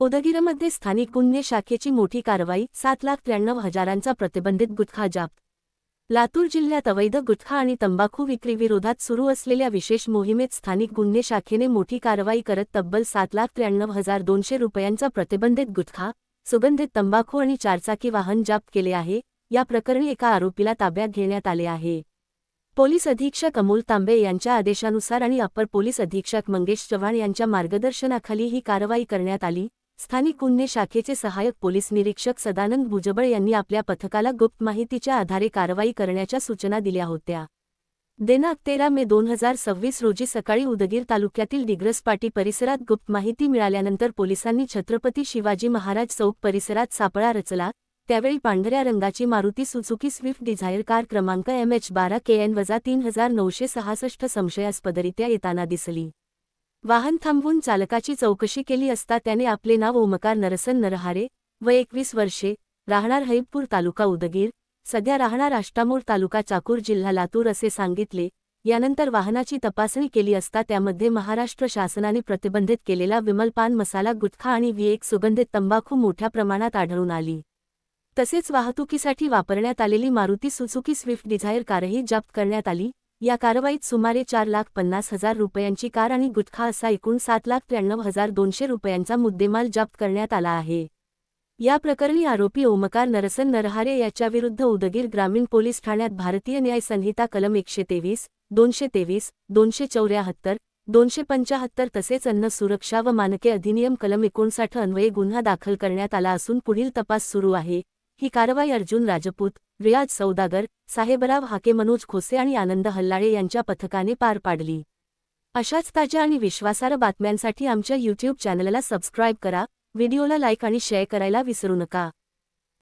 उदगीरमध्ये स्थानिक गुन्हे शाखेची मोठी कारवाई, 7,93,000चा प्रतिबंधित गुटखा जप्त. लातूर जिल्ह्यात अवैध गुटखा आणि तंबाखू विक्रीविरोधात सुरू असलेल्या विशेष मोहिमेत स्थानिक गुन्हे शाखेने मोठी कारवाई करत तब्बल 7,93,200 रुपयांचा प्रतिबंधित गुटखा, सुगंधित तंबाखू आणि चारचाकी वाहन जप्त केले आहे. या प्रकरणी एका आरोपीला ताब्यात घेण्यात आले आहे. पोलीस अधीक्षक अमोल तांबे यांच्या आदेशानुसार आणि अपर पोलीस अधीक्षक मंगेश चव्हाण यांच्या मार्गदर्शनाखाली ही कारवाई करण्यात आली. स्थानिक गुन्हे शाखेचे सहाय्यक पोलीस निरीक्षक सदानंद भुजबळ यांनी आपल्या पथकाला गुप्त माहितीच्या आधारे कारवाई करण्याच्या सूचना दिल्या होत्या. दिनांक 13 मे 2026 रोजी सकाळी उदगीर तालुक्यातील डिग्रसपाटी परिसरात गुप्त माहिती मिळाल्यानंतर पोलिसांनी छत्रपती शिवाजी महाराज चौक परिसरात सापळा रचला. त्यावेळी पांढऱ्या रंगाची Maruti Suzuki Swift Dzire car क्रमांक MH12KN-3966 संशयास्पदरित्या येताना दिसली. वाहन थांबवून चालकाची चौकशी केली असता त्याने आपले नाव ओमकार नरसन नरहारे, वय 21 वर्षे, राहणार हैबपूर तालुका उदगीर, सध्या राहणार आष्टामोड तालुका चाकूर जिल्हा लातूर असे सांगितले. यानंतर वाहनाची तपासणी केली असता त्यामध्ये महाराष्ट्र शासनाने प्रतिबंधित केलेला विमल पान मसाला गुटखा आणि V1 सुगंधित तंबाखू मोठ्या प्रमाणात आढळून आली. तसेच वाहतुकीसाठी वापरण्यात आलेली मारुती सुझुकी स्विफ्ट डिझायर कारही जप्त करण्यात आली. या कारवाईत सुमारे 4,50,000 रुपयांची कार आणि गुटखा असा एकूण 7,93,200 रुपयांचा मुद्देमाल जप्त करण्यात आला आहे. या प्रकरणी आरोपी ओमकार नरसन नरहारे याच्याविरुद्ध उदगीर ग्रामीण पोलीस ठाण्यात भारतीय न्याय संहिता कलम 123, 223, 274, 275 तसेच अन्न सुरक्षा व मानके अधिनियम कलम 59 अन्वये गुन्हा दाखल करण्यात आला असून पुढील तपास सुरू आहे. ही कारवाई अर्जुन राजपूत, रियाज सौदागर, साहेबराव हाके, मनोज खोसे आणि आनंद हल्लाळे यांच्या पथकाने पार पाडली. अशाच ताज्या आणि विश्वासार्ह बातम्यांसाठी आमच्या YouTube चॅनलला सबस्क्राईब करा. व्हिडिओला लाईक आणि शेअर करायला विसरू नका.